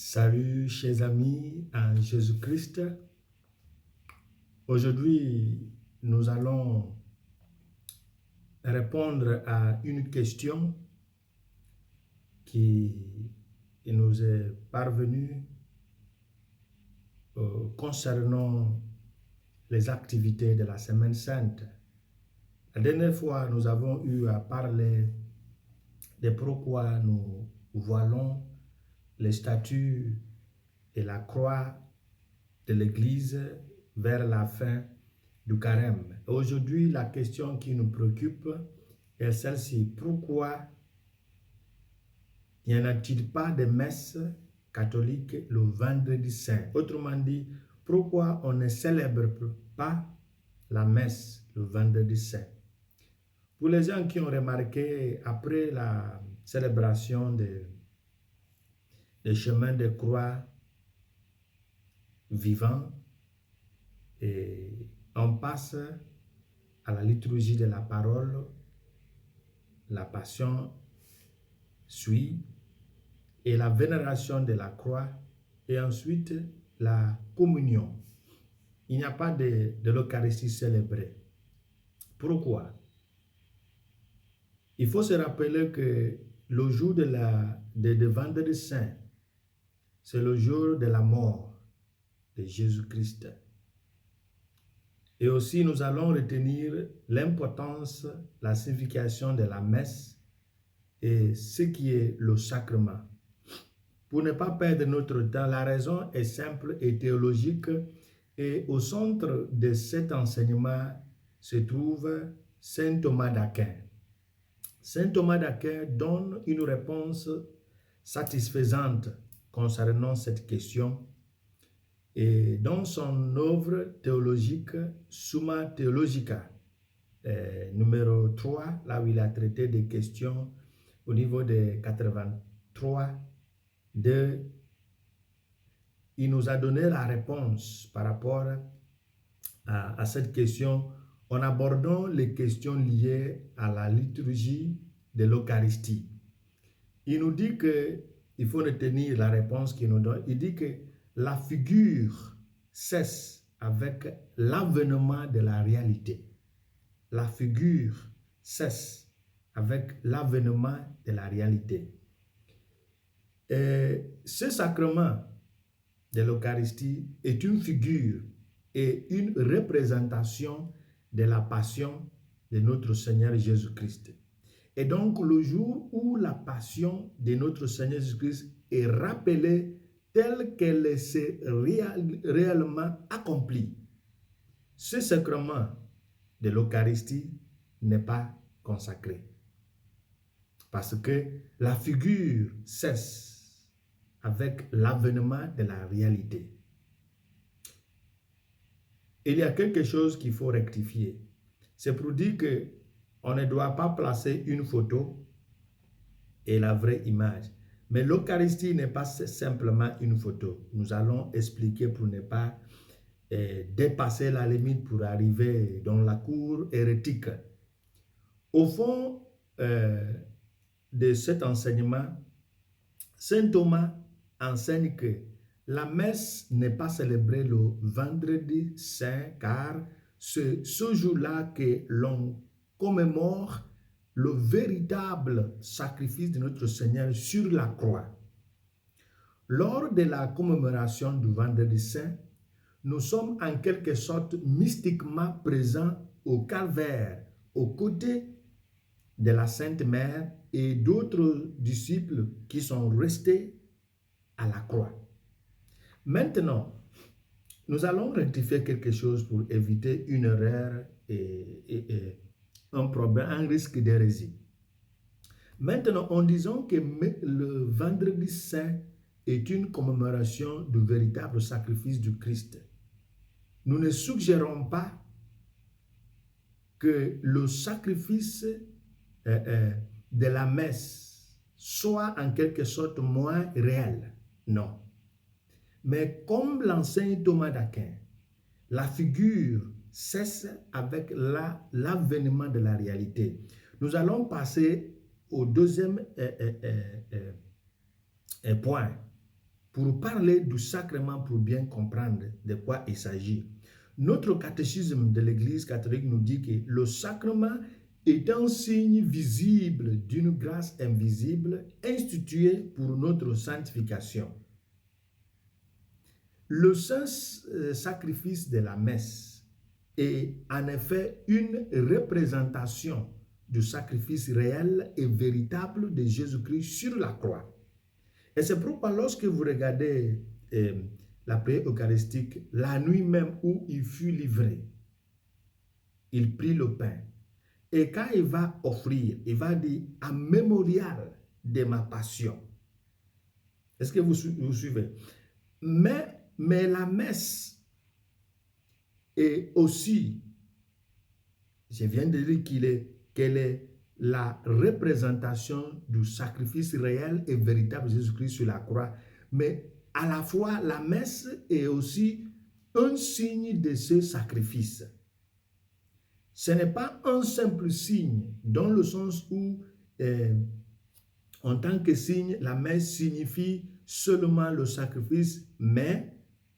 Salut chers amis en Jésus-Christ. Aujourd'hui, nous allons répondre à une question qui nous est parvenue concernant les activités de la Semaine Sainte. La dernière fois, nous avons eu à parler de pourquoi nous voilons les statues et la croix de l'Église vers la fin du carême. Aujourd'hui, la question qui nous préoccupe est celle-ci. Pourquoi n'y en a-t-il pas de messe catholique le vendredi saint? Autrement dit, pourquoi on ne célèbre pas la messe le vendredi saint? Pour les gens qui ont remarqué, après la célébration des chemins de croix vivants, et on passe à la liturgie de la parole, la passion suit, et la vénération de la croix, et ensuite la communion. Il n'y a pas de l'Eucharistie célébrée. Pourquoi? Il faut se rappeler que le jour de vendredi saint, c'est le jour de la mort de Jésus-Christ. Et aussi, nous allons retenir l'importance, la signification de la messe et ce qui est le sacrement. Pour ne pas perdre notre temps, la raison est simple et théologique, et au centre de cet enseignement se trouve saint Thomas d'Aquin. Saint Thomas d'Aquin donne une réponse satisfaisante concernant cette question. Et dans son œuvre théologique, Summa Theologica, numéro 3, là où il a traité des questions au niveau de 83, il nous a donné la réponse par rapport à cette question en abordant les questions liées à la liturgie de l'Eucharistie. Il nous dit qu'il faut retenir la réponse qu'il nous donne. Il dit que la figure cesse avec l'avènement de la réalité. La figure cesse avec l'avènement de la réalité. Et ce sacrement de l'Eucharistie est une figure et une représentation de la passion de notre Seigneur Jésus-Christ. Et donc, le jour où la passion de notre Seigneur Jésus-Christ est rappelée telle qu'elle s'est réellement accomplie, ce sacrement de l'Eucharistie n'est pas consacré. Parce que la figure cesse avec l'avènement de la réalité. Il y a quelque chose qu'il faut rectifier. C'est pour dire qu'on ne doit pas placer une photo et la vraie image. Mais l'Eucharistie n'est pas simplement une photo. Nous allons expliquer pour ne pas dépasser la limite pour arriver dans la cour hérétique. Au fond de cet enseignement, saint Thomas enseigne que la messe n'est pas célébrée le vendredi saint, car c'est ce jour-là que l'on commémore le véritable sacrifice de notre Seigneur sur la croix. Lors de la commémoration du vendredi saint, nous sommes en quelque sorte mystiquement présents au calvaire, aux côtés de la Sainte Mère et d'autres disciples qui sont restés à la croix. Maintenant, nous allons rectifier quelque chose pour éviter une erreur et un problème, un risque d'hérésie. Maintenant, en disant que le vendredi saint est une commémoration du véritable sacrifice du Christ, nous ne suggérons pas que le sacrifice de la messe soit en quelque sorte moins réel. Non. Mais comme l'enseigne Thomas d'Aquin, la figure cesse avec l'avènement de la réalité. Nous allons passer au deuxième point. pour parler du sacrement, pour bien comprendre de quoi il s'agit. Notre catéchisme de l'Église catholique nous dit que le sacrement est un signe visible d'une grâce invisible instituée pour notre sanctification. Le saint sacrifice de la messe est en effet une représentation du sacrifice réel et véritable de Jésus-Christ sur la croix. Et c'est pourquoi lorsque vous regardez la prière eucharistique, la nuit même où il fut livré, il prit le pain. Et quand il va offrir, il va dire « en mémorial de ma passion ». Est-ce que vous suivez? Mais la messe est aussi, je viens de dire qu'elle est la représentation du sacrifice réel et véritable de Jésus-Christ sur la croix. Mais à la fois, la messe est aussi un signe de ce sacrifice. Ce n'est pas un simple signe, dans le sens où, en tant que signe, la messe signifie seulement le sacrifice, mais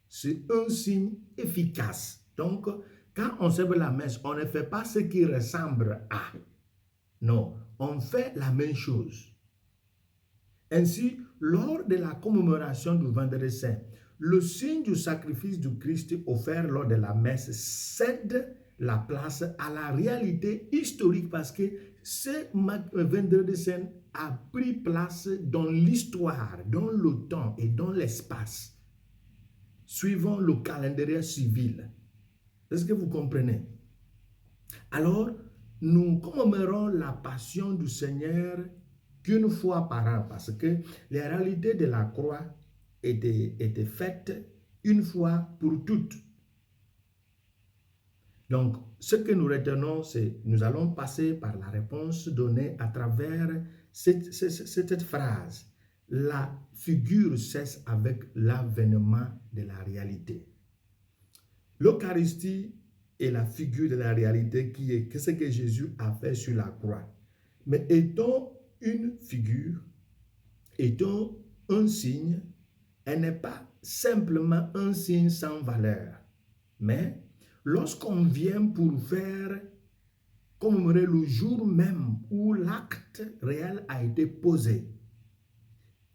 c'est un signe efficace. Donc, quand on célèbre la messe, on ne fait pas ce qui ressemble à. Non, on fait la même chose. Ainsi, lors de la commémoration du Vendredi Saint, le signe du sacrifice du Christ offert lors de la messe cède la place à la réalité historique parce que ce Vendredi Saint a pris place dans l'histoire, dans le temps et dans l'espace, suivant le calendrier civil. Est-ce que vous comprenez? Alors, nous commémorons la passion du Seigneur qu'une fois par an, parce que les réalités de la croix étaient faites une fois pour toutes. Donc, ce que nous retenons, c'est nous allons passer par la réponse donnée à travers cette phrase. La figure cesse avec l'avènement de la réalité. L'Eucharistie est la figure de la réalité qui est ce que Jésus a fait sur la croix. Mais étant une figure, étant un signe, elle n'est pas simplement un signe sans valeur. Mais lorsqu'on vient pour faire commémorer le jour même où l'acte réel a été posé,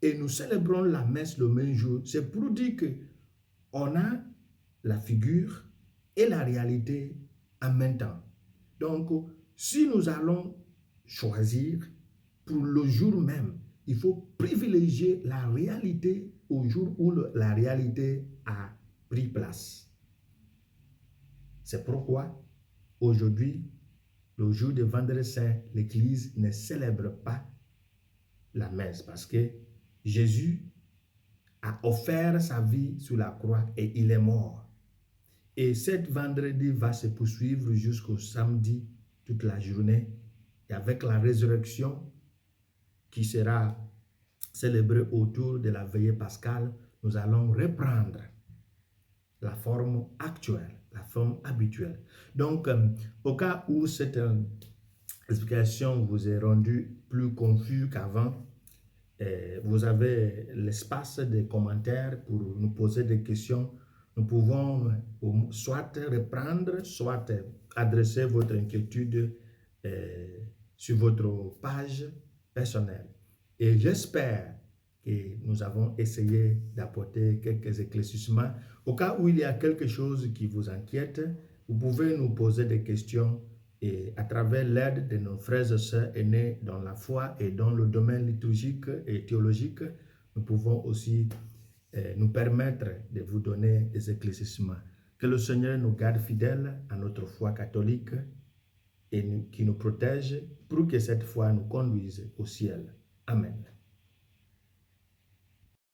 et nous célébrons la messe le même jour, c'est pour dire qu'on a la figure et la réalité en même temps. Donc, si nous allons choisir pour le jour même, il faut privilégier la réalité au jour où la réalité a pris place. C'est pourquoi aujourd'hui, le jour de Vendredi Saint, l'Église ne célèbre pas la messe parce que Jésus a offert sa vie sur la croix et il est mort. Et cet vendredi va se poursuivre jusqu'au samedi, toute la journée, et avec la résurrection qui sera célébrée autour de la veillée pascale, nous allons reprendre la forme actuelle, la forme habituelle. Donc, au cas où cette explication vous est rendue plus confus qu'avant, vous avez l'espace des commentaires pour nous poser des questions. Nous pouvons soit reprendre, soit adresser votre inquiétude sur votre page personnelle. Et j'espère que nous avons essayé d'apporter quelques éclaircissements. Au cas où il y a quelque chose qui vous inquiète, vous pouvez nous poser des questions et à travers l'aide de nos frères et sœurs aînés dans la foi et dans le domaine liturgique et théologique, nous pouvons aussi nous permettre de vous donner des éclaircissements. Que le Seigneur nous garde fidèles à notre foi catholique et qui nous protège pour que cette foi nous conduise au ciel. Amen.